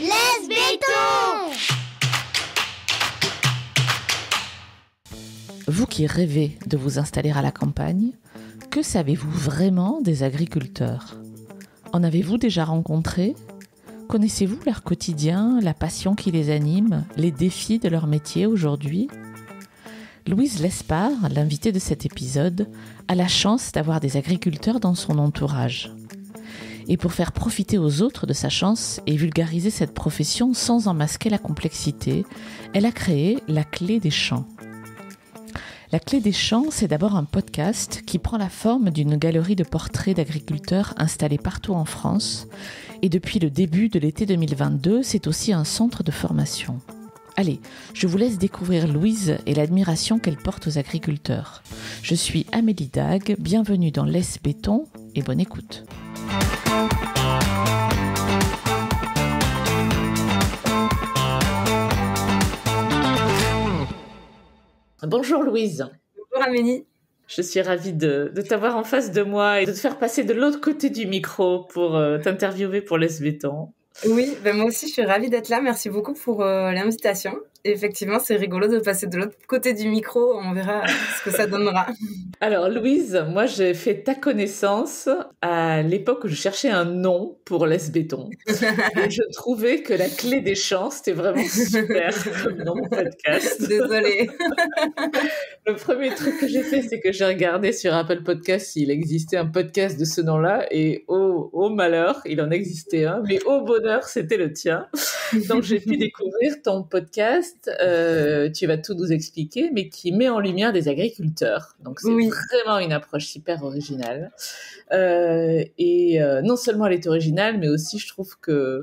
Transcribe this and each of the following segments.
Laisse béton! Vous qui rêvez de vous installer à la campagne, que savez-vous vraiment des agriculteurs ? En avez-vous déjà rencontré ? Connaissez-vous leur quotidien, la passion qui les anime, les défis de leur métier aujourd'hui ? Louise Lespard, l'invitée de cet épisode, a la chance d'avoir des agriculteurs dans son entourage. Et pour faire profiter aux autres de sa chance et vulgariser cette profession sans en masquer la complexité, elle a créé La Clé des Champs. La Clé des Champs, c'est d'abord un podcast qui prend la forme d'une galerie de portraits d'agriculteurs installés partout en France. Et depuis le début de l'été 2022, c'est aussi un centre de formation. Allez, je vous laisse découvrir Louise et l'admiration qu'elle porte aux agriculteurs. Je suis Amélie Dague, bienvenue dans Laisse béton et bonne écoute. Bonjour Louise. Bonjour Amélie. Je suis ravie de t'avoir en face de moi et de te faire passer de l'autre côté du micro pour t'interviewer pour Laisse béton. Oui, moi aussi je suis ravie d'être là. Merci beaucoup pour l'invitation. Et effectivement, c'est rigolo de passer de l'autre côté du micro. On verra ce que ça donnera. Alors Louise, moi j'ai fait ta connaissance à l'époque où je cherchais un nom pour Laisse béton. Et je trouvais que La Clé des Champs, c'était vraiment super comme nom de podcast. Désolée. Le premier truc que j'ai fait, c'est que j'ai regardé sur Apple Podcast s'il existait un podcast de ce nom-là. Et au malheur, il en existait un. Mais au bonheur, c'était le tien. Donc j'ai pu découvrir ton podcast. Tu vas tout nous expliquer, mais qui met en lumière des agriculteurs. Donc c'est vraiment une approche hyper originale. Non seulement elle est originale, mais aussi je trouve que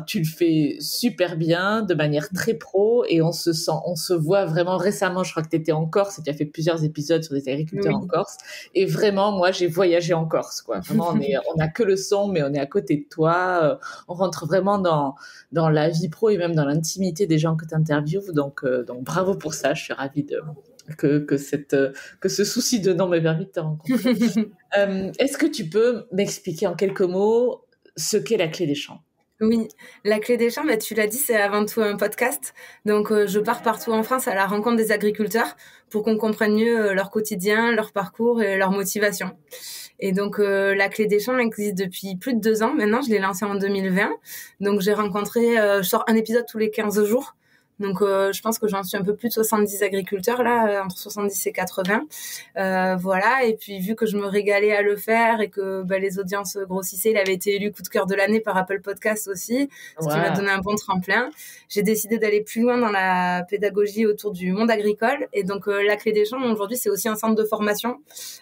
tu le fais super bien, de manière très pro, et on se voit vraiment. Récemment, je crois que tu étais en Corse et tu as fait plusieurs épisodes sur des agriculteurs en Corse. Et vraiment, moi, j'ai voyagé en Corse, quoi. Vraiment, on a que le son, mais on est à côté de toi. On rentre vraiment dans la vie pro et même dans l'intimité des gens que tu interviews. Donc bravo pour ça. Je suis ravie que ce souci de nom m'ait permis de te rencontrer. Est-ce que tu peux m'expliquer en quelques mots ce qu'est La Clé des Champs? Oui, La Clé des Champs, tu l'as dit, c'est avant tout un podcast. Donc, je pars partout en France à la rencontre des agriculteurs pour qu'on comprenne mieux leur quotidien, leur parcours et leur motivation. Et donc, La Clé des Champs existe depuis plus de 2 ans. Maintenant, je l'ai lancée en 2020. Donc, j'ai rencontré, je sors un épisode tous les 15 jours. Donc, je pense que j'en suis un peu plus de 70 agriculteurs, là, entre 70 et 80. Voilà. Et puis, vu que je me régalais à le faire et que les audiences grossissaient, il avait été élu coup de cœur de l'année par Apple Podcast aussi, ce qui m'a donné un bon tremplin. J'ai décidé d'aller plus loin dans la pédagogie autour du monde agricole. Et donc, La Clé des Champs, aujourd'hui, c'est aussi un centre de formation,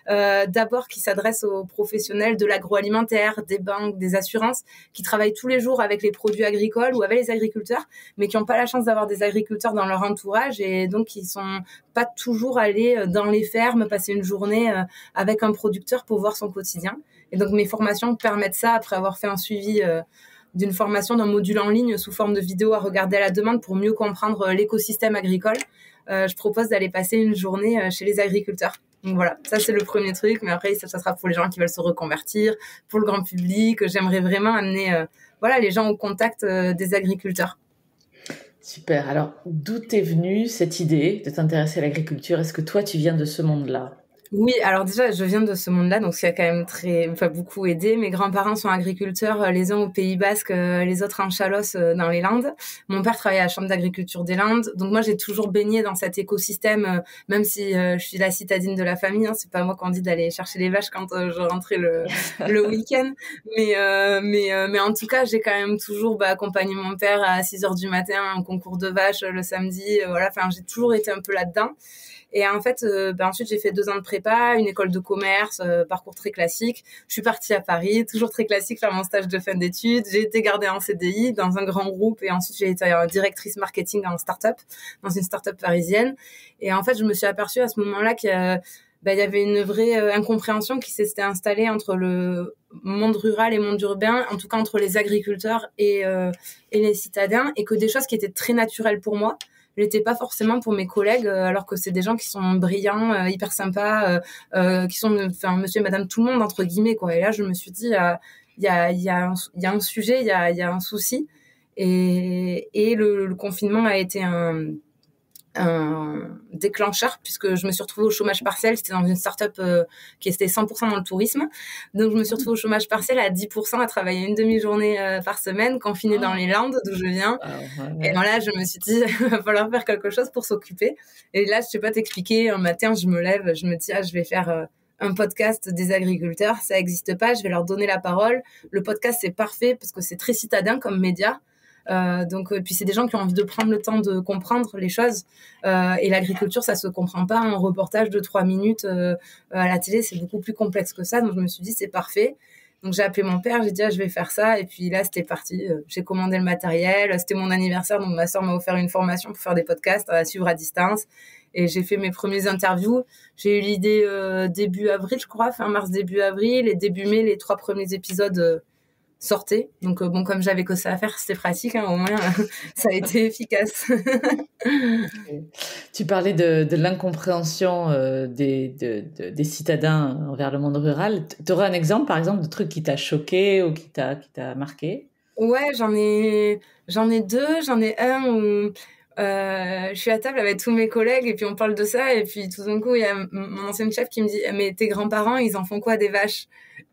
d'abord qui s'adresse aux professionnels de l'agroalimentaire, des banques, des assurances, qui travaillent tous les jours avec les produits agricoles ou avec les agriculteurs, mais qui n'ont pas la chance d'avoir des agriculteurs dans leur entourage et donc qui sont pas toujours allés dans les fermes passer une journée avec un producteur pour voir son quotidien. Et donc mes formations permettent ça après avoir fait un suivi d'une formation d'un module en ligne sous forme de vidéo à regarder à la demande pour mieux comprendre l'écosystème agricole. Je propose d'aller passer une journée chez les agriculteurs. Donc voilà, ça c'est le premier truc, mais après ça sera pour les gens qui veulent se reconvertir, pour le grand public. J'aimerais vraiment amener les gens au contact des agriculteurs. Super. Alors, d'où t'es venue cette idée de t'intéresser à l'agriculture ? Est-ce que toi, tu viens de ce monde-là ? Oui, alors déjà, je viens de ce monde-là, donc ça a quand même beaucoup aidé. Mes grands-parents sont agriculteurs, les uns au Pays Basque, les autres en Chalosse, dans les Landes. Mon père travaillait à la Chambre d'agriculture des Landes, donc moi j'ai toujours baigné dans cet écosystème, même si je suis la citadine de la famille. C'est pas moi qu'on dit d'aller chercher les vaches quand je rentrais le week-end, mais en tout cas j'ai quand même toujours accompagné mon père à 6h du matin en concours de vaches le samedi. J'ai toujours été un peu là-dedans. Et en fait, ensuite, j'ai fait 2 ans de prépa, une école de commerce, parcours très classique. Je suis partie à Paris, toujours très classique, faire mon stage de fin d'études. J'ai été gardée en CDI dans un grand groupe et ensuite, j'ai été directrice marketing en start-up, dans une start-up parisienne. Et en fait, je me suis aperçue à ce moment-là qu'il y avait une vraie incompréhension qui s'était installée entre le monde rural et monde urbain, en tout cas entre les agriculteurs et les citadins, et que des choses qui étaient très naturelles pour moi je l'étais pas forcément pour mes collègues, alors que c'est des gens qui sont brillants, hyper sympas, qui sont monsieur et madame tout le monde entre guillemets, quoi. Et là je me suis dit il y a un sujet, il y a un souci. Et le confinement a été un déclencheur puisque je me suis retrouvée au chômage partiel. C'était dans une start-up qui était 100% dans le tourisme. Donc, je me suis retrouvée au chômage partiel à 10%, à travailler une demi-journée par semaine, confinée dans les Landes d'où je viens. Et là, je me suis dit, il va falloir faire quelque chose pour s'occuper. Et là, je sais pas t'expliquer, un matin, je me lève, je me dis, je vais faire un podcast des agriculteurs. Ça n'existe pas, je vais leur donner la parole. Le podcast, c'est parfait parce que c'est très citadin comme média. Donc puis c'est des gens qui ont envie de prendre le temps de comprendre les choses et l'agriculture ça se comprend pas en reportage de 3 minutes à la télé, c'est beaucoup plus complexe que ça. Donc je me suis dit c'est parfait. Donc j'ai appelé mon père, j'ai dit je vais faire ça, et puis là c'était parti. J'ai commandé le matériel, c'était mon anniversaire, donc ma soeur m'a offert une formation pour faire des podcasts à suivre à distance, et j'ai fait mes premiers interviews. J'ai eu l'idée début avril, je crois, fin mars début avril, et début mai les 3 premiers épisodes sortaient. Donc comme j'avais que ça à faire, c'était pratique, au moins ça a été efficace. Tu parlais de l'incompréhension des citadins envers le monde rural. Tu aurais un exemple, par exemple, de truc qui t'a choqué ou qui t'a marqué? Ouais, j'en ai 2. J'en ai un où je suis à table avec tous mes collègues et puis on parle de ça, et puis tout d'un coup il y a mon ancienne chef qui me dit mais tes grands-parents ils en font quoi des vaches?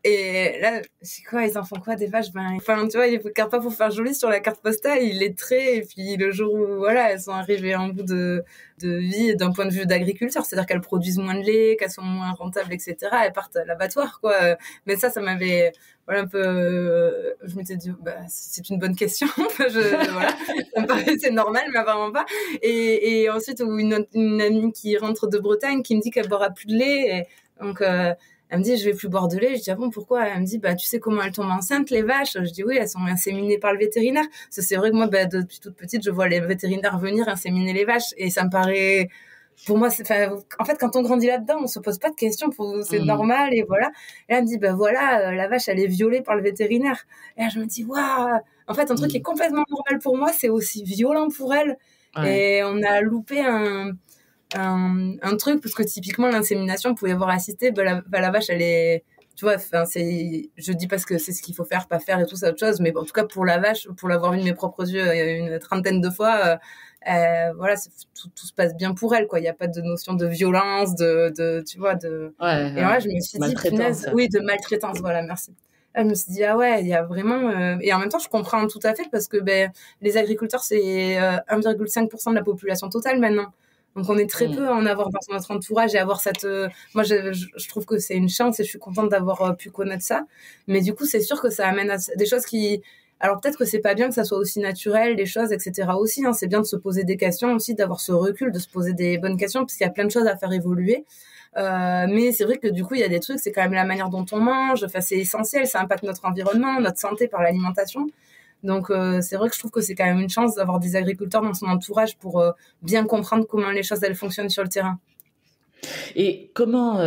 Et là c'est quoi, ils en font quoi des vaches? Enfin tu vois, ils ne regardent pas pour faire joli sur la carte postale, ils les traient, et puis le jour où voilà elles sont arrivées en bout de vie d'un point de vue d'agriculteur, c'est-à-dire qu'elles produisent moins de lait, qu'elles sont moins rentables, etc., elles partent à l'abattoir quoi. Mais ça m'avait voilà un peu je m'étais dit c'est une bonne question. Voilà, ça me paraissait normal mais apparemment pas. Et ensuite une amie qui rentre de Bretagne qui me dit qu'elle boira plus de lait, et donc elle me dit je vais plus boire de lait. Je dis bon pourquoi? Elle me dit tu sais comment elles tombent enceintes les vaches? Je dis oui, elles sont inséminées par le vétérinaire. C'est vrai que moi depuis toute petite je vois les vétérinaires venir inséminer les vaches, et ça me paraît, pour moi, en fait, quand on grandit là-dedans, on se pose pas de questions, c'est normal, et voilà. Et là, elle me dit, voilà, la vache, elle est violée par le vétérinaire. Et là, je me dis, waouh, en fait, un truc qui est complètement normal pour moi, c'est aussi violent pour elle. Ouais. Et on a loupé un truc, parce que typiquement, l'insémination, pour y avoir assisté, la vache, elle est, tu vois, je dis pas que c'est ce qu'il faut faire, pas faire et tout ça, autre chose, mais en tout cas, pour la vache, pour l'avoir vu de mes propres yeux une trentaine de fois, voilà, tout se passe bien pour elle, quoi. Il n'y a pas de notion de violence, tu vois, ouais, et là, je me suis dit, punaise, oui, de maltraitance, voilà, merci. Là, je me suis dit, ah ouais, il y a vraiment, et en même temps, je comprends tout à fait, parce que, les agriculteurs, c'est 1,5% de la population totale maintenant. Donc, on est très peu à en avoir dans notre entourage et avoir cette... moi, je trouve que c'est une chance, et je suis contente d'avoir pu connaître ça. Mais du coup, c'est sûr que ça amène à des choses qui... Alors, peut-être que c'est pas bien que ça soit aussi naturel, les choses, etc. aussi. C'est bien de se poser des questions aussi, d'avoir ce recul, de se poser des bonnes questions, parce qu'il y a plein de choses à faire évoluer. Mais c'est vrai que du coup, il y a des trucs, c'est quand même la manière dont on mange. Enfin, c'est essentiel, ça impacte notre environnement, notre santé par l'alimentation. Donc, c'est vrai que je trouve que c'est quand même une chance d'avoir des agriculteurs dans son entourage pour bien comprendre comment les choses, elles fonctionnent sur le terrain. Et comment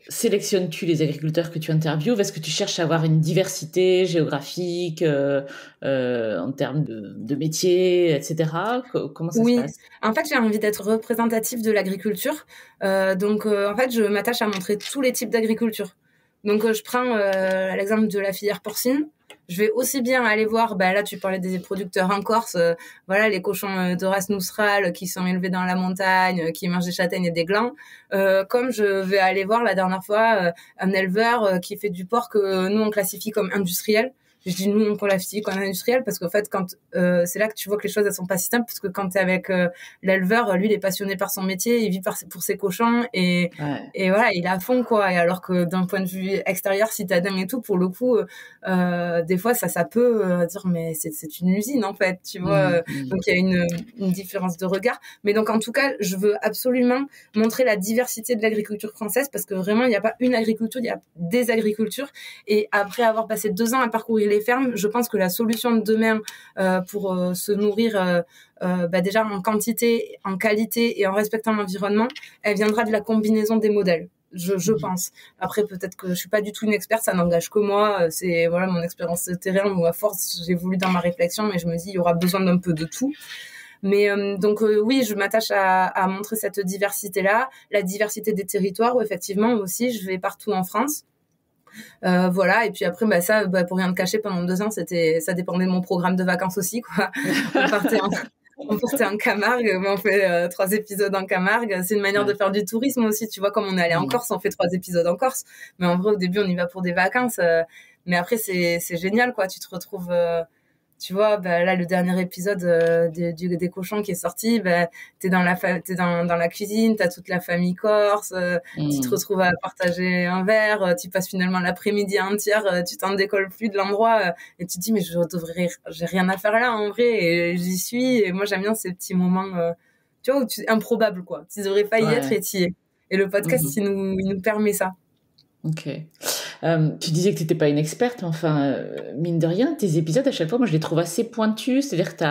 sélectionnes-tu les agriculteurs que tu interviews? Est-ce que tu cherches à avoir une diversité géographique en termes de métiers, etc.? Comment ça se passe? En fait, j'ai envie d'être représentative de l'agriculture. Donc, en fait, je m'attache à montrer tous les types d'agriculture. Donc, je prends l'exemple de la filière porcine. Je vais aussi bien aller voir, là tu parlais des producteurs en Corse, voilà les cochons de race Noustral qui sont élevés dans la montagne, qui mangent des châtaignes et des glands, comme je vais aller voir la dernière fois un éleveur qui fait du porc que nous on classifie comme industriel. Je dis nous on classifie comme industriel parce qu'en fait quand c'est là que tu vois que les choses elles sont pas si simples, parce que quand t'es avec l'éleveur, lui il est passionné par son métier, il vit pour ses cochons, et voilà il est à fond quoi. Et alors que d'un point de vue extérieur, citadin et tout, pour le coup des fois ça peut dire mais c'est une usine en fait, tu vois. Donc il y a une différence de regard, mais donc en tout cas je veux absolument montrer la diversité de l'agriculture française, parce que vraiment il n'y a pas une agriculture, il y a des agricultures. Et après avoir passé 2 ans à parcourir les fermes, je pense que la solution de demain pour se nourrir déjà en quantité, en qualité et en respectant l'environnement, elle viendra de la combinaison des modèles. Je pense. Après, peut-être que je suis pas du tout une experte, ça n'engage que moi. C'est voilà mon expérience de terrain où à force j'évolue dans ma réflexion, mais je me dis il y aura besoin d'un peu de tout. Mais donc oui, je m'attache à montrer cette diversité-là, la diversité des territoires où effectivement aussi je vais partout en France. Voilà. Et puis après, ça, pour rien te cacher, pendant 2 ans, ça dépendait de mon programme de vacances aussi, quoi. On partait en Camargue, mais on fait 3 épisodes en Camargue. C'est une manière de faire du tourisme aussi, tu vois, comme on est allé en Corse, on fait 3 épisodes en Corse. Mais en vrai, au début, on y va pour des vacances. Mais après, c'est génial, quoi. Tu te retrouves, tu vois, là, le dernier épisode des cochons qui est sorti, t'es dans la cuisine, t'as toute la famille corse, tu te retrouves à partager un verre, tu passes finalement l'après-midi entière, tu t'en décolles plus de l'endroit, et tu te dis, mais j'ai rien à faire là, en vrai, et j'y suis, et moi, j'aime bien ces petits moments, tu vois, improbables, quoi. Tu devrais pas y être et t'y es. Et le podcast, il nous permet ça. Ok. Tu disais que tu n'étais pas une experte, mais enfin, mine de rien, tes épisodes, à chaque fois, moi, je les trouve assez pointus. C'est-à-dire que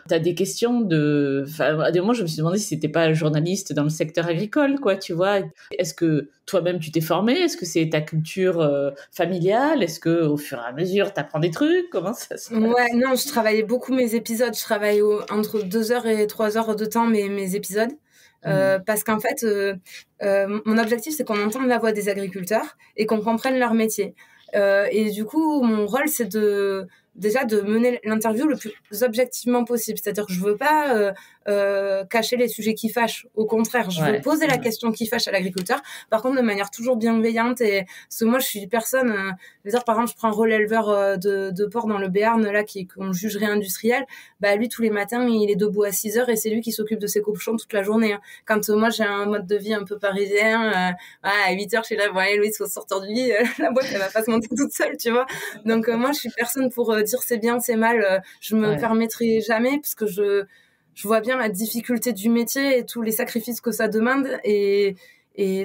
tu as des questions de... Enfin, à des moments, je me suis demandé si tu n'étais pas journaliste dans le secteur agricole, quoi, tu vois. Est-ce que toi-même, tu t'es formé? Est-ce que c'est ta culture familiale? Est-ce qu'au fur et à mesure, tu apprends des trucs? Comment ça se passe? Ouais, non, je travaillais beaucoup mes épisodes. Je travaille entre 2 heures et 3 heures de temps mes épisodes. Parce qu'en fait, mon objectif, c'est qu'on entende la voix des agriculteurs et qu'on comprenne leur métier. Et du coup, mon rôle, c'est déjà de mener l'interview le plus objectivement possible. C'est-à-dire que je veux pas cacher les sujets qui fâchent. Au contraire, je veux poser la question qui fâche à l'agriculteur. Par contre, de manière toujours bienveillante. Et parce que moi, je suis personne. Je veux dire, par exemple, je prends un relais éleveur de porc dans le Béarn là, qu'on jugerait industriel. Lui, tous les matins, il est debout à 6 heures et c'est lui qui s'occupe de ses cochons toute la journée. Hein. Quand moi, j'ai un mode de vie un peu parisien, à 8 heures, je suis là, ouais, Louise, faut sortir du lit. La boîte, elle va pas se monter toute seule, tu vois. Donc moi, je suis personne pour dire c'est bien, c'est mal. Je me permettrai jamais parce que je vois bien la difficulté du métier et tous les sacrifices que ça demande. Et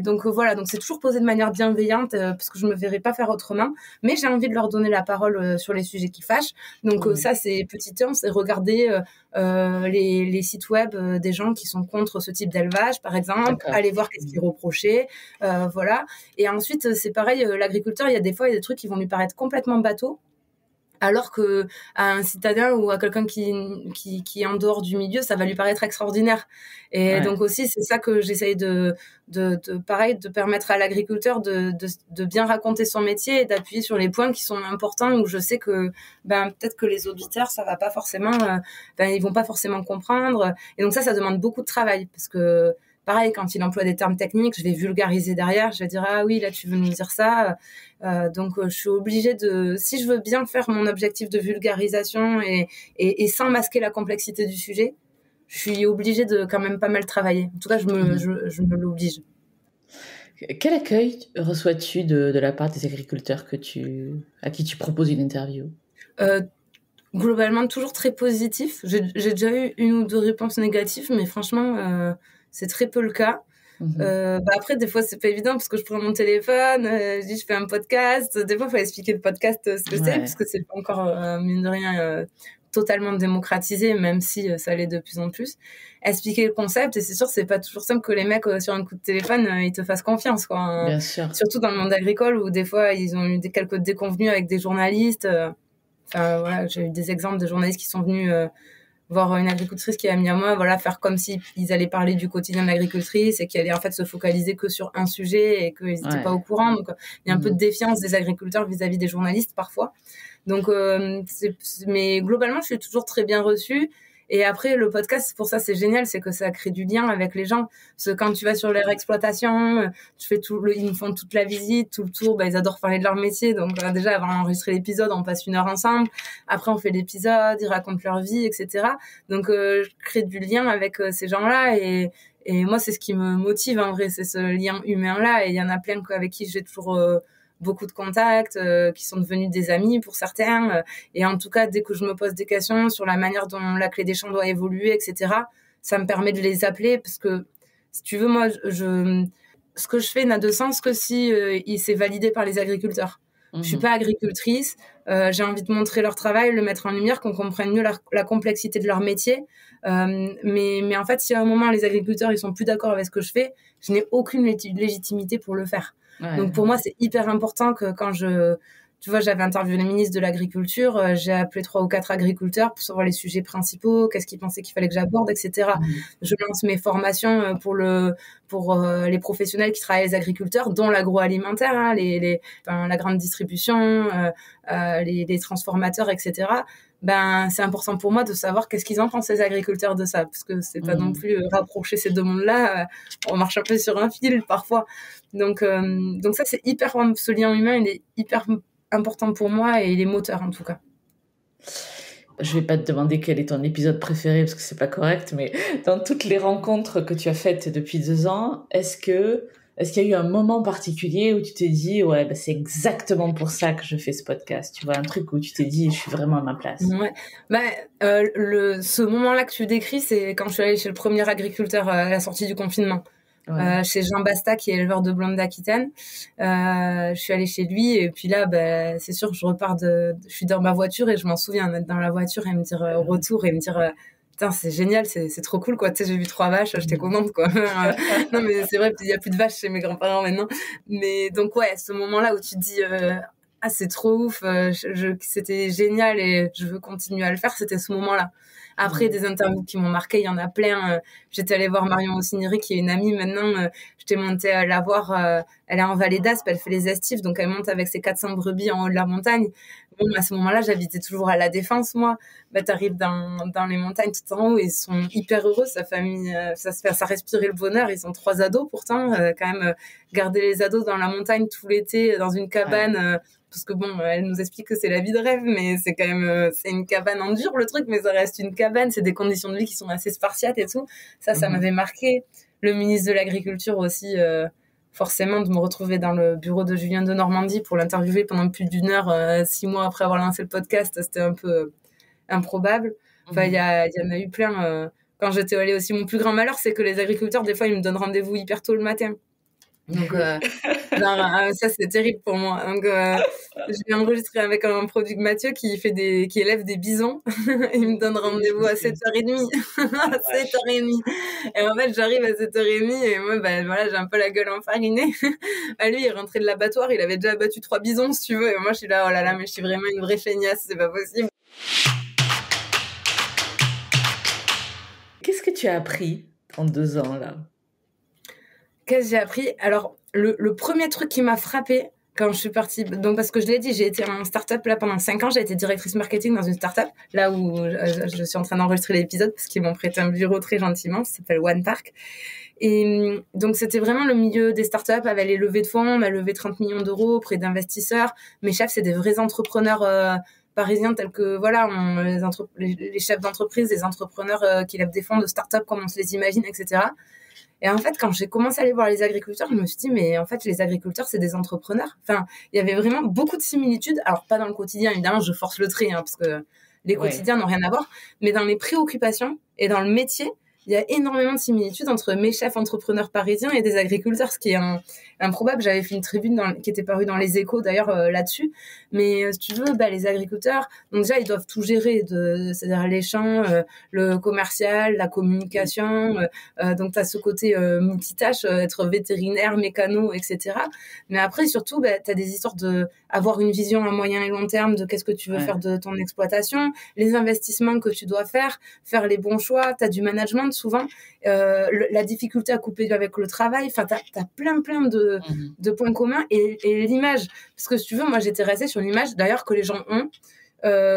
donc voilà, donc c'est toujours posé de manière bienveillante parce que je me verrai pas faire autrement. Mais j'ai envie de leur donner la parole sur les sujets qui fâchent. Donc ça, c'est petit 1, c'est regarder les sites web des gens qui sont contre ce type d'élevage, par exemple. Aller voir qu'est-ce qu'ils reprochaient. Voilà. Et ensuite, c'est pareil, l'agriculteur, il y a des fois, il y a des trucs qui vont lui paraître complètement bateaux. Alors que à un citadin ou à quelqu'un qui est en dehors du milieu, ça va lui paraître extraordinaire. Et donc aussi, c'est ça que j'essaye de permettre à l'agriculteur de bien raconter son métier et d'appuyer sur les points qui sont importants où je sais que peut-être que les auditeurs ça va pas forcément, ils vont pas forcément comprendre. Et donc ça demande beaucoup de travail parce que pareil, quand il emploie des termes techniques, je vais vulgariser derrière. Je vais dire, ah oui, là, tu veux nous dire ça. Donc, je suis obligée si je veux bien faire mon objectif de vulgarisation et sans masquer la complexité du sujet, je suis obligée de quand même pas mal travailler. En tout cas, je me l'oblige. Quel accueil reçois-tu de la part des agriculteurs à qui tu proposes une interview? Globalement, toujours très positif. J'ai déjà eu 1 ou 2 réponses négatives, mais franchement... c'est très peu le cas. Après, des fois, c'est pas évident parce que je prends mon téléphone, je dis je fais un podcast. Des fois, il faut expliquer le podcast ce que c'est, parce que c'est pas encore, mine de rien, totalement démocratisé, même si ça l'est de plus en plus. Expliquer le concept, et c'est sûr, c'est pas toujours simple que les mecs, sur un coup de téléphone, ils te fassent confiance, quoi. Hein. Bien sûr. Surtout dans le monde agricole où des fois, ils ont eu quelques déconvenues avec des journalistes. Enfin, voilà, j'ai eu des exemples de journalistes qui sont venus... voir une agricultrice qui a mis à moi, voilà, faire comme si ils allaient parler du quotidien de l'agricultrice et qu'ils allaient en fait se focaliser que sur un sujet et qu'ils n'étaient pas au courant. Donc, il y a un peu de défiance des agriculteurs vis-à-vis des journalistes parfois. Donc, mais globalement, je suis toujours très bien reçue. Et après, le podcast, pour ça, c'est génial, c'est que ça crée du lien avec les gens. Parce que quand tu vas sur leur exploitation, tu fais ils nous font toute la visite, tout le tour, ils adorent parler de leur métier. Donc, déjà, avant d'enregistrer l'épisode, on passe 1 heure ensemble. Après, on fait l'épisode, ils racontent leur vie, etc. Donc, je crée du lien avec ces gens-là et moi, c'est ce qui me motive, en vrai, c'est ce lien humain-là. Et il y en a plein avec qui j'ai toujours... beaucoup de contacts qui sont devenus des amis pour certains et en tout cas dès que je me pose des questions sur la manière dont la clé des champs doit évoluer, etc., ça me permet de les appeler parce que si tu veux, moi ce que je fais n'a de sens que si il s'est validé par les agriculteurs. Je suis pas agricultrice, j'ai envie de montrer leur travail, le mettre en lumière, qu'on comprenne mieux la complexité de leur métier, mais en fait si à un moment les agriculteurs ils sont plus d'accord avec ce que je fais, je n'ai aucune légitimité pour le faire. Donc pour moi c'est hyper important que quand tu vois, j'avais interviewé le ministre de l'Agriculture, j'ai appelé 3 ou 4 agriculteurs pour savoir les sujets principaux, qu'est-ce qu'ils pensaient qu'il fallait que j'aborde, etc. Je lance mes formations pour les professionnels qui travaillent les agriculteurs, dont l'agroalimentaire, hein, la grande distribution, les transformateurs, etc. Ben, c'est important pour moi de savoir qu'est-ce qu'ils en pensent, les agriculteurs, de ça, parce que c'est pas non plus rapprocher ces deux mondes-là, on marche un peu sur un fil parfois. Donc ça, c'est ce lien humain, il est hyper important pour moi et il est moteur en tout cas. Je vais pas te demander quel est ton épisode préféré parce que c'est pas correct, mais dans toutes les rencontres que tu as faites depuis 2 ans, est-ce qu'il y a eu un moment particulier où tu t'es dit ouais, c'est exactement pour ça que je fais ce podcast, tu vois, un truc où tu t'es dit je suis vraiment à ma place? Ouais. Ce moment-là que tu décris, c'est quand je suis allée chez le premier agriculteur à la sortie du confinement. Ouais. Chez Jean Basta, qui est éleveur de blondes d'Aquitaine. Je suis allée chez lui et puis là, c'est sûr, je suis dans ma voiture et je m'en souviens d'être dans la voiture et me dire retour et me dire putain, c'est génial, c'est trop cool, quoi. Tu sais, j'ai vu 3 vaches, j'étais contente, quoi. Non, mais c'est vrai, il y a plus de vaches chez mes grands-parents maintenant. Mais donc, ouais, ce moment-là où tu te dis, c'est trop ouf, c'était génial et je veux continuer à le faire, c'était ce moment-là. Après, des interviews qui m'ont marqué, il y en a plein. J'étais allée voir Marion Ossiniri, qui est une amie maintenant. J'étais montée à la voir. Elle est en Vallée d'Aspe, elle fait les estifs, donc elle monte avec ses 400 brebis en haut de la montagne. Bon, à ce moment-là, j'habitais toujours à La Défense, moi. T'arrives dans les montagnes tout en haut, ils sont hyper heureux, sa famille, ça respirait le bonheur. Ils ont 3 ados pourtant, quand même, garder les ados dans la montagne tout l'été, dans une cabane, parce que bon, elle nous explique que c'est la vie de rêve, mais c'est quand même, c'est une cabane en dur, le truc, mais ça reste une cabane, c'est des conditions de vie qui sont assez spartiates et tout. Ça m'avait marqué. Le ministre de l'Agriculture aussi, forcément, de me retrouver dans le bureau de Julien Denormandie pour l'interviewer pendant plus d'1 heure, 6 mois après avoir lancé le podcast, c'était un peu improbable. Enfin, il y en a eu plein. Quand j'étais allée aussi, mon plus grand malheur, c'est que les agriculteurs, des fois, ils me donnent rendez-vous hyper tôt le matin. Donc, ça, c'est terrible pour moi. Donc, j'ai enregistré avec un Mathieu qui élève des bisons. Il me donne rendez-vous à 7h30. À 7h30. Et en fait, j'arrive à 7h30 et moi, voilà, j'ai un peu la gueule enfarinée. Lui, il est rentré de l'abattoir, il avait déjà abattu 3 bisons, si tu veux. Et moi, je suis là, oh là là, mais je suis vraiment une vraie feignasse, c'est pas possible. Qu'est-ce que tu as appris en 2 ans, là? Qu'est-ce que j'ai appris? Alors, le premier truc qui m'a frappée quand je suis partie, donc parce que je l'ai dit, j'ai été en start-up là pendant 5 ans, j'ai été directrice marketing dans une start-up, là où je suis en train d'enregistrer l'épisode parce qu'ils m'ont prêté un bureau très gentiment, ça s'appelle One Park. Et donc, c'était vraiment le milieu des startups avec les levées de fonds. On a levé 30 millions d'euros auprès d'investisseurs. Mes chefs, c'est des vrais entrepreneurs parisiens tels que, voilà, les chefs d'entreprise, les entrepreneurs qui lèvent des fonds de start-up comme on se les imagine, etc. Et en fait, quand j'ai commencé à aller voir les agriculteurs, je me suis dit, mais en fait, les agriculteurs, c'est des entrepreneurs. Enfin, il y avait vraiment beaucoup de similitudes. Alors, pas dans le quotidien, évidemment, je force le trait, parce que les quotidiens n'ont rien à voir. Mais dans les préoccupations et dans le métier, il y a énormément de similitudes entre mes chefs entrepreneurs parisiens et des agriculteurs, ce qui est improbable. J'avais fait une tribune qui était parue dans les Échos, d'ailleurs, là-dessus. Mais si tu veux, les agriculteurs, donc déjà, ils doivent tout gérer, c'est-à-dire les champs, le commercial, la communication. Donc, tu as ce côté multitâche, être vétérinaire, mécano, etc. Mais après, surtout, tu as des histoires d'avoir une vision à moyen et long terme de qu'est-ce que tu veux faire de ton exploitation, les investissements que tu dois faire les bons choix. Tu as du management, souvent, la difficulté à couper avec le travail. Enfin, t'as plein de points communs et l'image. Parce que si tu veux, moi, j'étais restée sur l'image, d'ailleurs, que les gens ont,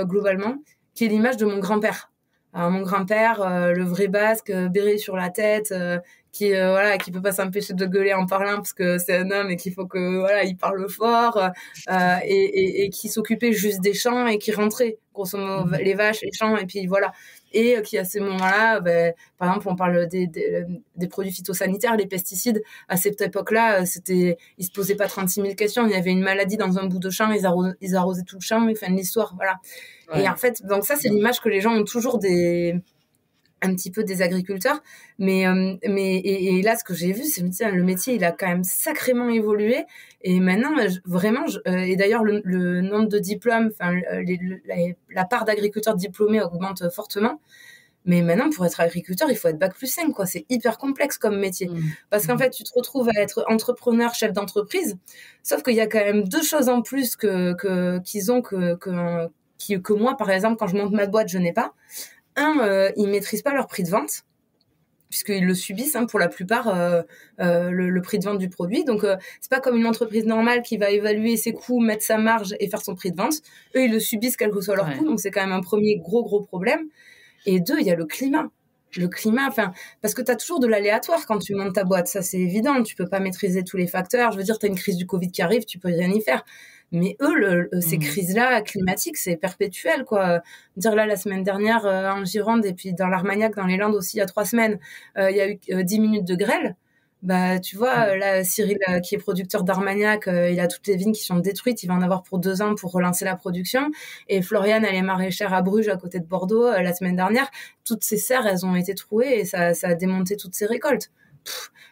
globalement, qui est l'image de mon grand-père. Alors, mon grand-père, le vrai basque, béret sur la tête, qui peut pas s'empêcher de gueuler en parlant parce que c'est un homme et qu'il faut que, voilà, il parle fort, et qui s'occupait juste des champs et qui rentrait, grosso modo, les vaches, les champs, et puis voilà. Et qui, à ces moments-là, par exemple, on parle des produits phytosanitaires, les pesticides. À cette époque-là, ils se posaient pas 36 000 questions. Il y avait une maladie dans un bout de champ, ils arrosaient tout le champ, et fin de l'histoire, voilà. Ouais. Et en fait, donc ça, c'est l'image que les gens ont toujours un petit peu des agriculteurs, mais là, ce que j'ai vu, c'est que le métier, il a quand même sacrément évolué, et maintenant, vraiment, et d'ailleurs, le nombre de diplômes, enfin, la part d'agriculteurs diplômés augmente fortement. Mais maintenant, pour être agriculteur, il faut être bac+5, quoi. C'est hyper complexe comme métier. Parce qu'en fait, tu te retrouves à être entrepreneur, chef d'entreprise. Sauf qu'il y a quand même 2 choses en plus qu'ils ont que moi, par exemple, quand je monte ma boîte, je n'ai pas. Ils maîtrisent pas leur prix de vente, puisqu'ils le subissent, pour la plupart, le prix de vente du produit. Donc, c'est pas comme une entreprise normale qui va évaluer ses coûts, mettre sa marge et faire son prix de vente. Eux, ils le subissent quel que soit leur coût. Donc, c'est quand même un premier gros problème. Et 2, il y a le climat. Parce que tu as toujours de l'aléatoire quand tu montes ta boîte. Ça, c'est évident. Tu peux pas maîtriser tous les facteurs. Je veux dire, tu as une crise du Covid qui arrive, tu peux rien y faire. Mais eux, ces crises-là climatiques, c'est perpétuel, quoi. Dire là, la semaine dernière, en Gironde et puis dans l'Armagnac, dans les Landes aussi, il y a 3 semaines, il y a eu 10 minutes de grêle. Bah, tu vois, là, Cyril, qui est producteur d'Armagnac, il a toutes les vignes qui sont détruites. Il va en avoir pour 2 ans pour relancer la production. Et Floriane, elle est maraîchère à Bruges, à côté de Bordeaux, la semaine dernière. Toutes ces serres, elles ont été trouées et ça a démonté toutes ses récoltes.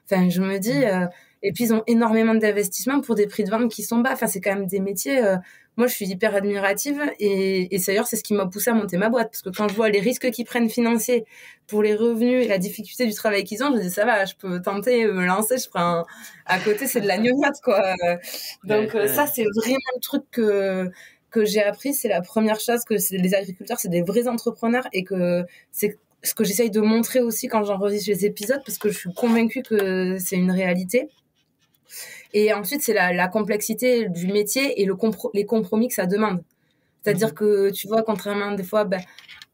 Je me dis... et puis, ils ont énormément d'investissements pour des prix de vente qui sont bas. C'est quand même des métiers... moi, je suis hyper admirative. Et d'ailleurs, c'est ce qui m'a poussée à monter ma boîte. Parce que quand je vois les risques qu'ils prennent financiers pour les revenus et la difficulté du travail qu'ils ont, je me dis, ça va, je peux tenter, me lancer. Je prends à côté, c'est de la gnognotte, quoi. Donc, ça, c'est vraiment le truc que j'ai appris. C'est la première chose, que les agriculteurs, c'est des vrais entrepreneurs et que c'est ce que j'essaye de montrer aussi quand j'enregistre les épisodes, parce que je suis convaincue que c'est une réalité. Et ensuite, c'est la complexité du métier et les compromis que ça demande. C'est-à-dire que, tu vois, contrairement des fois,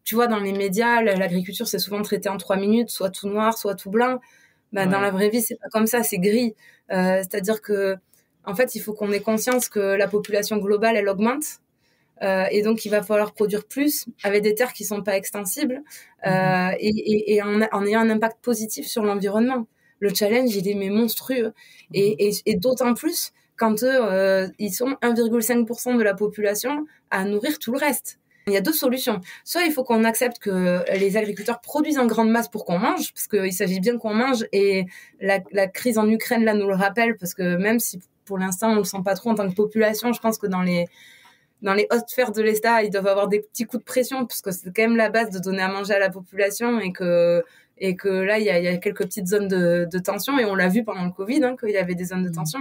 tu vois, dans les médias, l'agriculture, c'est souvent traité en 3 minutes, soit tout noir, soit tout blanc. Dans la vraie vie, c'est pas comme ça, c'est gris. C'est-à-dire que, en fait, il faut qu'on ait conscience que la population globale, elle augmente. Et donc, il va falloir produire plus avec des terres qui sont pas extensibles et en ayant un impact positif sur l'environnement. Le challenge, il est monstrueux. Et d'autant plus quand ils sont 1,5% de la population à nourrir tout le reste. Il y a 2 solutions. Soit il faut qu'on accepte que les agriculteurs produisent en grande masse pour qu'on mange, parce qu'il s'agit bien qu'on mange, et la crise en Ukraine, là, nous le rappelle, parce que même si pour l'instant, on le sent pas trop en tant que population, je pense que dans les hautes sphères de l'État, ils doivent avoir des petits coups de pression, parce que c'est quand même la base de donner à manger à la population, et que là, il y a quelques petites zones de tension, et on l'a vu pendant le Covid, qu'il y avait des zones de tension.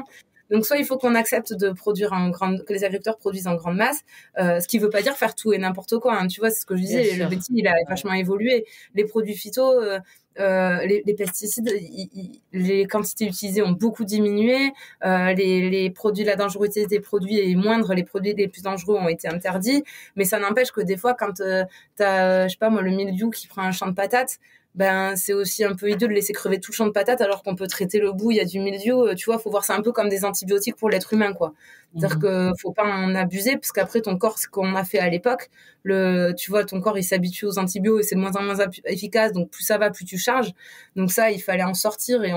Donc, soit il faut qu'on accepte que les agriculteurs produisent en grande masse, ce qui veut pas dire faire tout et n'importe quoi. Tu vois, c'est ce que je disais, le métier, il a vachement évolué. Les produits phyto, les pesticides, les quantités utilisées ont beaucoup diminué. Les produits, la dangerosité des produits est moindre. Les produits les plus dangereux ont été interdits. Mais ça n'empêche que des fois, quand t'as, je sais pas moi, le mildiou qui prend un champ de patates, c'est aussi un peu hideux de laisser crever tout le champ de patates alors qu'on peut traiter le bout, il y a du mildiou, tu vois, faut voir ça un peu comme des antibiotiques pour l'être humain, quoi. C'est-à-dire que faut pas en abuser, parce qu'après ton corps, ce qu'on a fait à l'époque, tu vois, ton corps il s'habitue aux antibiotiques et c'est de moins en moins efficace, donc plus ça va, plus tu charges. Donc ça, il fallait en sortir, et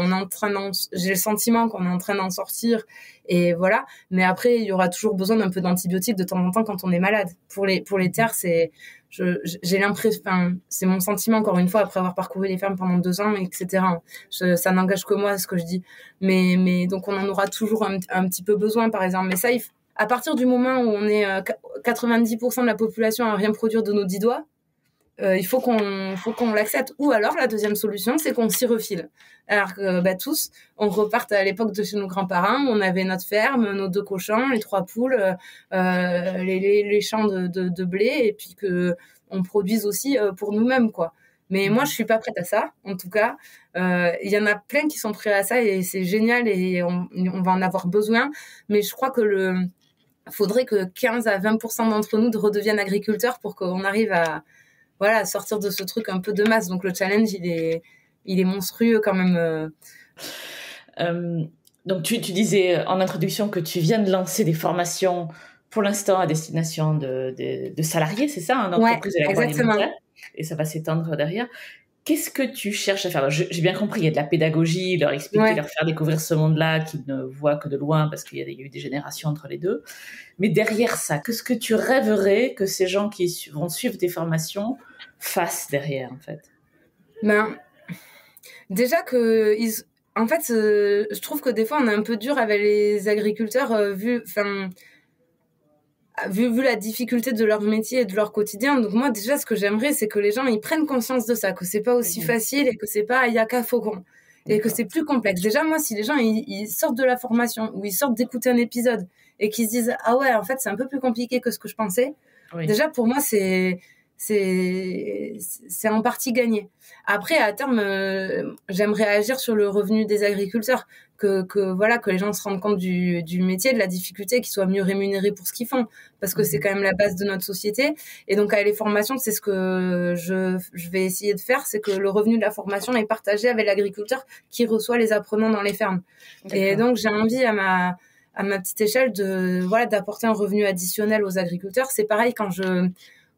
j'ai le sentiment qu'on est en train d'en sortir, et voilà. Mais après, il y aura toujours besoin d'un peu d'antibiotiques de temps en temps quand on est malade. Pour les terres, j'ai l'impression, c'est mon sentiment, encore une fois, après avoir parcouru les fermes pendant 2 ans, etc. Ça n'engage que moi, ce que je dis. Mais donc, on en aura toujours un petit peu besoin, par exemple. Mais ça, à partir du moment où on est 90% de la population à rien produire de nos 10 doigts, il faut qu'on l'accepte. Ou alors, la deuxième solution, c'est qu'on s'y refile. Alors que tous, on reparte à l'époque de chez nos grands-parents, où on avait notre ferme, nos 2 cochons, les 3 poules, les champs de blé, et puis que on produise aussi pour nous-mêmes, quoi. Mais moi, je suis pas prête à ça, en tout cas. Il y en a plein qui sont prêts à ça, et c'est génial, et on va en avoir besoin. Mais je crois que faudrait que 15 à 20% d'entre nous redeviennent agriculteurs pour qu'on arrive à sortir de ce truc un peu de masse. Donc le challenge, il est monstrueux quand même. Donc tu disais en introduction que tu viens de lancer des formations pour l'instant à destination de salariés, c'est ça, d'entreprises de l'agroalimentaire, et ça va s'étendre derrière. Qu'est-ce que tu cherches à faire? Alors, j'ai bien compris, il y a de la pédagogie, leur expliquer, leur faire découvrir ce monde-là qu'ils ne voient que de loin, parce qu'il y a eu des générations entre les deux. Mais derrière ça, qu'est-ce que tu rêverais que ces gens qui vont suivre tes formations fassent derrière, en fait? Déjà en fait, je trouve que des fois, on est un peu dur avec les agriculteurs, vu la difficulté de leur métier et de leur quotidien. Donc moi, déjà, ce que j'aimerais, c'est que les gens, ils prennent conscience de ça, que c'est pas aussi facile et que c'est pas Ayaka Faucon. Et que c'est plus complexe. Déjà, moi, si les gens, ils sortent de la formation ou ils sortent d'écouter un épisode et qu'ils se disent, ah ouais, en fait, c'est un peu plus compliqué que ce que je pensais. Oui. Déjà, pour moi, c'est en partie gagné. Après, à terme, j'aimerais agir sur le revenu des agriculteurs, que les gens se rendent compte du métier, de la difficulté, qu'ils soient mieux rémunérés pour ce qu'ils font, parce que c'est quand même la base de notre société. Et donc, à les formations, c'est ce que je vais essayer de faire, c'est que le revenu de la formation est partagé avec l'agriculteur qui reçoit les apprenants dans les fermes. D'accord. Et donc, j'ai envie à ma petite échelle d'apporter un revenu additionnel aux agriculteurs. C'est pareil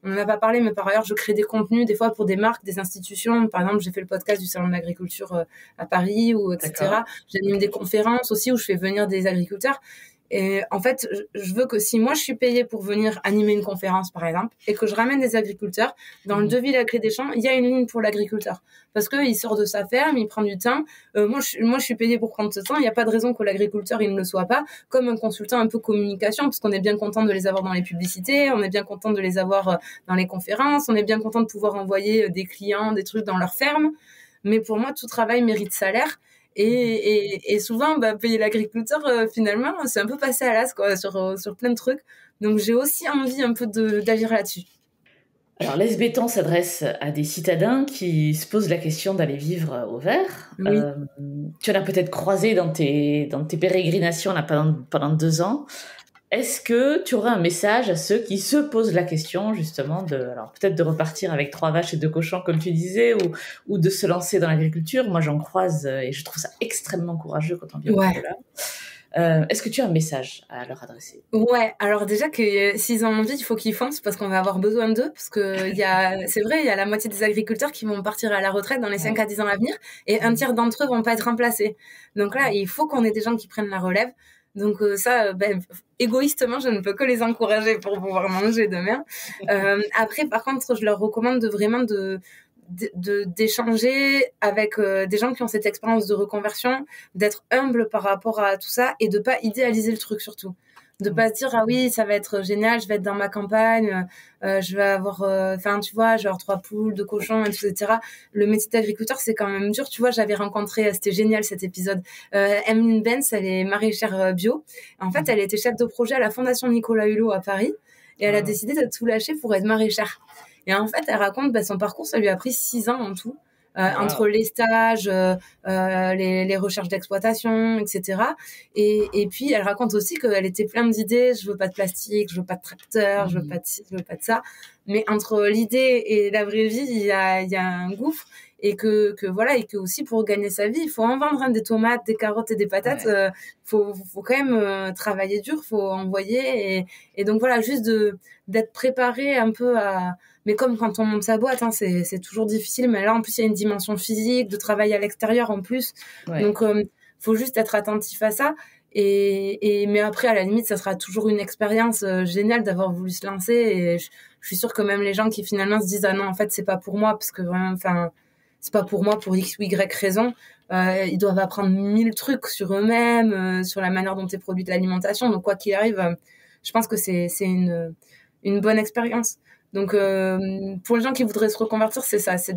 on n'en a pas parlé, mais par ailleurs, je crée des contenus, des fois pour des marques, des institutions. Par exemple, j'ai fait le podcast du Salon de l'Agriculture à Paris, etc. D'accord. J'anime des conférences aussi où je fais venir des agriculteurs. Et en fait, je veux que si moi, je suis payée pour venir animer une conférence, par exemple, et que je ramène des agriculteurs, dans le devis La Clé des Champs, il y a une ligne pour l'agriculteur. Parce qu'il sort de sa ferme, il prend du temps. Moi, je suis payée pour prendre ce temps. Il n'y a pas de raison que l'agriculteur, il ne le soit pas. Comme un consultant un peu communication, parce qu'on est bien content de les avoir dans les publicités, on est bien content de les avoir dans les conférences, on est bien content de pouvoir envoyer des clients, des trucs dans leur ferme. Mais pour moi, tout travail mérite salaire. Et souvent, payer l'agriculteur, finalement, c'est un peu passé à l'as, quoi, sur plein de trucs. Donc, j'ai aussi envie un peu d'agir là-dessus. Alors, Laisse Béton s'adresse à des citadins qui se posent la question d'aller vivre au vert. Oui. Tu en as peut-être croisé dans tes pérégrinations là, pendant 2 ans. Est-ce que tu aurais un message à ceux qui se posent la question, justement, alors peut-être de repartir avec 3 vaches et 2 cochons, comme tu disais, ou de se lancer dans l'agriculture? Moi, j'en croise et je trouve ça extrêmement courageux quand on vient de là. Est-ce que tu as un message à leur adresser? Ouais, alors déjà que s'ils ont envie, il faut qu'ils foncent parce qu'on va avoir besoin d'eux, parce que c'est vrai, il y a la moitié des agriculteurs qui vont partir à la retraite dans les 5 à 10 ans à venir et un tiers d'entre eux vont pas être remplacés. Donc là, il faut qu'on ait des gens qui prennent la relève. Donc égoïstement, je ne peux que les encourager pour pouvoir manger demain. Après, par contre, je leur recommande d'échanger avec des gens qui ont cette expérience de reconversion, d'être humble par rapport à tout ça et de pas idéaliser le truc surtout. De pas se dire ah oui ça va être génial, je vais être dans ma campagne, je vais avoir tu vois, je vais avoir 3 poules, 2 cochons, etc. Le métier d'agriculteur c'est quand même dur, tu vois. J'avais rencontré, c'était génial cet épisode, Emeline Benz, elle est maraîchère bio. En fait elle était chef de projet à la Fondation Nicolas Hulot à Paris et elle a décidé de tout lâcher pour être maraîchère. Et en fait elle raconte son parcours, ça lui a pris 6 ans en tout. Entre les stages, les recherches d'exploitation, etc. Et puis, elle raconte aussi qu'elle était pleine d'idées. Je veux pas de plastique, je veux pas de tracteur, je veux pas de ci, je veux pas de ça. Mais entre l'idée et la vraie vie, il y a un gouffre. Et que aussi pour gagner sa vie, il faut en vendre des tomates, des carottes et des patates. Ouais. Faut quand même travailler dur, faut envoyer. Et donc voilà, juste d'être préparé un peu à... Mais comme quand on monte sa boîte, c'est toujours difficile. Mais là, en plus, il y a une dimension physique, de travail à l'extérieur en plus. Ouais. Donc, faut juste être attentif à ça. Mais après, à la limite, ça sera toujours une expérience géniale d'avoir voulu se lancer. Et je suis sûre que même les gens qui finalement se disent ah non, en fait, c'est pas pour moi, parce que vraiment, c'est pas pour moi pour X ou Y raison. Ils doivent apprendre 1000 trucs sur eux-mêmes, sur la manière dont est produite l'alimentation. Donc, quoi qu'il arrive, je pense que c'est une bonne expérience. Donc, pour les gens qui voudraient se reconvertir, c'est ça, c'est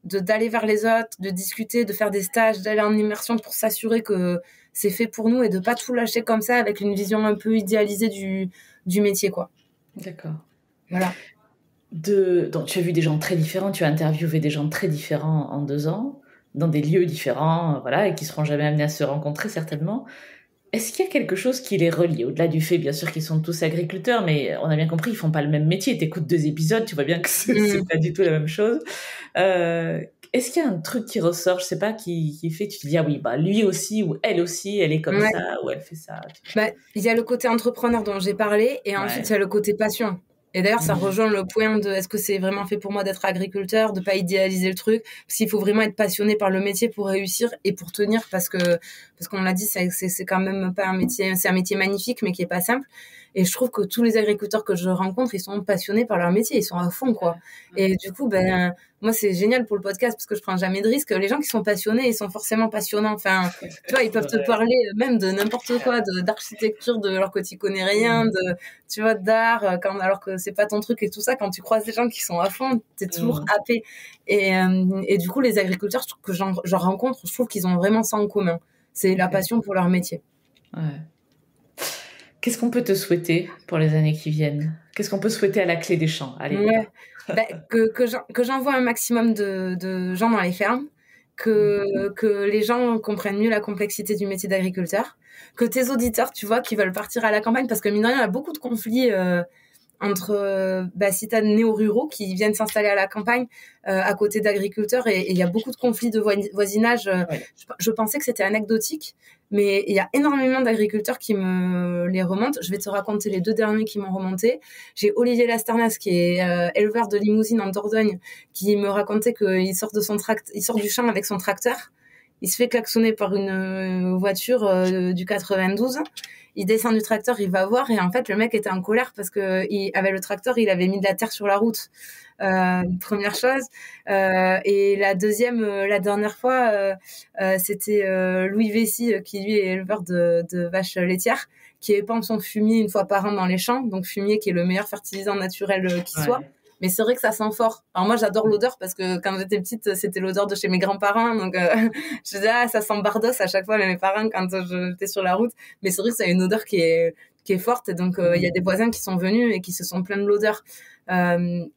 d'aller vers les autres, de discuter, de faire des stages, d'aller en immersion pour s'assurer que c'est fait pour nous et de pas tout lâcher comme ça avec une vision un peu idéalisée du métier, quoi. D'accord. Voilà. Donc, tu as vu des gens très différents, tu as interviewé des gens très différents en 2 ans, dans des lieux différents, voilà, et qui seront jamais amenés à se rencontrer certainement. Est-ce qu'il y a quelque chose qui les relie, au-delà du fait, bien sûr, qu'ils sont tous agriculteurs, mais on a bien compris, ils font pas le même métier. T'écoutes 2 épisodes, tu vois bien que c'est pas du tout la même chose. Est-ce qu'il y a un truc qui ressort, je sais pas, qui fait, tu te dis, ah oui, lui aussi, ou elle aussi, elle est comme ça, ou elle fait ça. Il y a le côté entrepreneur dont j'ai parlé, et ensuite, il y a le côté passion. Et d'ailleurs, ça rejoint le point de est-ce que c'est vraiment fait pour moi d'être agriculteur, de pas idéaliser le truc, parce qu'il faut vraiment être passionné par le métier pour réussir et pour tenir, parce qu'on l'a dit, c'est quand même pas un métier, c'est un métier magnifique, mais qui est pas simple. Et je trouve que tous les agriculteurs que je rencontre, ils sont passionnés par leur métier, ils sont à fond, quoi. Et du coup, moi, c'est génial pour le podcast parce que je prends jamais de risques. Les gens qui sont passionnés, ils sont forcément passionnants. Enfin, tu vois, ils peuvent te parler même de n'importe quoi, d'architecture, de leur côté, tu connais rien, tu vois, d'art, alors que c'est pas ton truc et tout ça. Quand tu croises des gens qui sont à fond, t'es toujours happé. Et du coup, les agriculteurs que j'en rencontre, je trouve qu'ils ont vraiment ça en commun. C'est la passion pour leur métier. Ouais. Qu'est-ce qu'on peut te souhaiter pour les années qui viennent ? Qu'est-ce qu'on peut souhaiter à la Clé des Champs ? Allez. Ouais. Que j'envoie un maximum de gens dans les fermes, que les gens comprennent mieux la complexité du métier d'agriculteur, que tes auditeurs, tu vois, qui veulent partir à la campagne, parce que mine de rien, il y a beaucoup de conflits entre citadins néo-ruraux qui viennent s'installer à la campagne à côté d'agriculteurs, et il y a beaucoup de conflits de voisinage. Je pensais que c'était anecdotique, mais il y a énormément d'agriculteurs qui me les remontent. Je vais te raconter les 2 derniers qui m'ont remonté. J'ai Olivier Lasternas, qui est éleveur de limousine en Dordogne, qui me racontait qu'il sort il sort du champ avec son tracteur. Il se fait klaxonner par une voiture du 92. Il descend du tracteur, il va voir, et en fait, le mec était en colère parce que avec le tracteur, il avait mis de la terre sur la route. Première chose. Et la dernière fois, c'était Louis Vessy, qui lui est éleveur de vaches laitières, qui épand son fumier une fois par an dans les champs. Donc, fumier qui est le meilleur fertilisant naturel qui soit. Mais c'est vrai que ça sent fort. Alors moi, j'adore l'odeur parce que quand j'étais petite, c'était l'odeur de chez mes grands-parents. Donc, je disais, ça sent Bardos à chaque fois, mes parents, quand j'étais sur la route. Mais c'est vrai que ça a une odeur qui est forte. Et donc, il y a des voisins qui sont venus et qui se sont plaints de l'odeur. Donc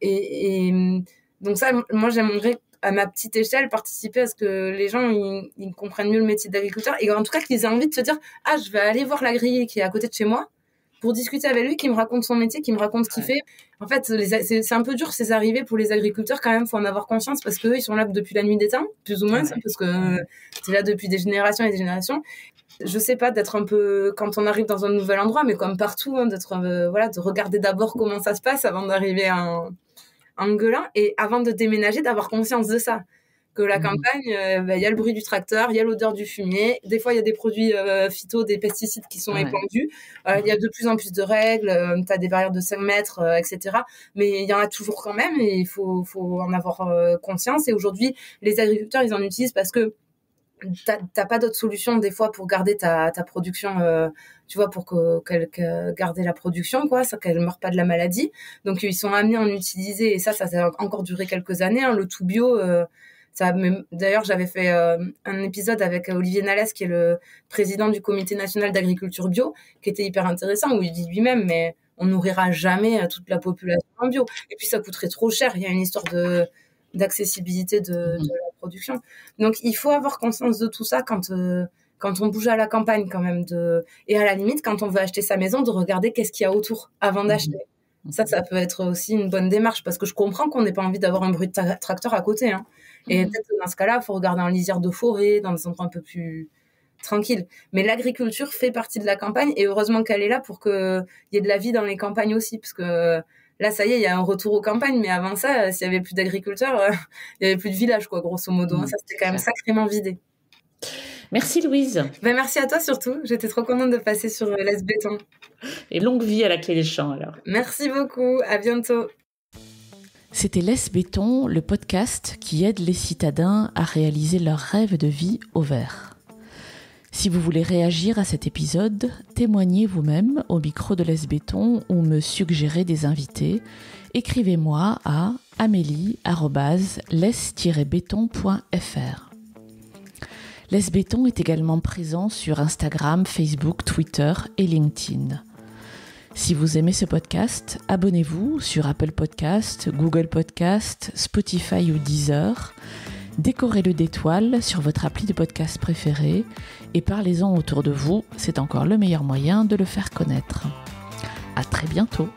ça, moi, j'aimerais, à ma petite échelle, participer à ce que les gens ils comprennent mieux le métier d'agriculteur. Et en tout cas, qu'ils aient envie de se dire, je vais aller voir l'agrier qui est à côté de chez moi, pour discuter avec lui, qui me raconte son métier, qui me raconte ce qu'il fait. En fait, c'est un peu dur ces arrivées pour les agriculteurs quand même, faut en avoir conscience parce qu'eux, ils sont là depuis la nuit des temps, plus ou moins, parce que c'est là depuis des générations et des générations. Je sais pas, d'être un peu, quand on arrive dans un nouvel endroit, mais comme partout, d'être, de regarder d'abord comment ça se passe avant d'arriver en gueulant, et avant de déménager, d'avoir conscience de ça. Que la campagne, il y a le bruit du tracteur, il y a l'odeur du fumier, des fois il y a des produits phyto, des pesticides qui sont épandus, il y a de plus en plus de règles, tu as des barrières de 5 mètres, etc. Mais il y en a toujours quand même, et il faut en avoir conscience. Et aujourd'hui, les agriculteurs, ils en utilisent parce que t'as pas d'autre solution des fois pour garder ta production, tu vois, pour garder la production, quoi, ça, qu'elle meure pas de la maladie. Donc ils sont amenés à en utiliser, et ça a encore duré quelques années, le tout bio. D'ailleurs, j'avais fait un épisode avec Olivier Nalès, qui est le président du Comité national d'agriculture bio, qui était hyper intéressant, où il dit lui-même, mais on nourrira jamais toute la population en bio. Et puis, ça coûterait trop cher. Il y a une histoire d'accessibilité de la production. Donc, il faut avoir conscience de tout ça quand on bouge à la campagne, quand même. Et à la limite, quand on veut acheter sa maison, de regarder qu'est-ce qu'il y a autour avant d'acheter. Ça peut être aussi une bonne démarche, parce que je comprends qu'on n'ait pas envie d'avoir un bruit de tracteur à côté, hein. Et peut-être que dans ce cas-là, il faut regarder en lisière de forêt, dans des endroits un peu plus tranquilles. Mais l'agriculture fait partie de la campagne, et heureusement qu'elle est là pour qu'il y ait de la vie dans les campagnes aussi, parce que là, ça y est, il y a un retour aux campagnes, mais avant ça, s'il y avait plus d'agriculteurs, il y avait plus de village, quoi, grosso modo. Ça, c'était quand même sacrément vidé. Merci Louise. Merci à toi surtout. J'étais trop contente de passer sur Laisse Béton. Et longue vie à la Clé des Champs alors. Merci beaucoup. À bientôt. C'était Laisse Béton, le podcast qui aide les citadins à réaliser leurs rêves de vie au vert. Si vous voulez réagir à cet épisode, témoignez vous-même au micro de Laisse Béton ou me suggérez des invités, écrivez-moi à amélie@laisse-béton.fr. Laisse Béton est également présent sur Instagram, Facebook, Twitter et LinkedIn. Si vous aimez ce podcast, abonnez-vous sur Apple Podcast, Google Podcast, Spotify ou Deezer. Décorez-le d'étoiles sur votre appli de podcast préféré et parlez-en autour de vous, c'est encore le meilleur moyen de le faire connaître. À très bientôt.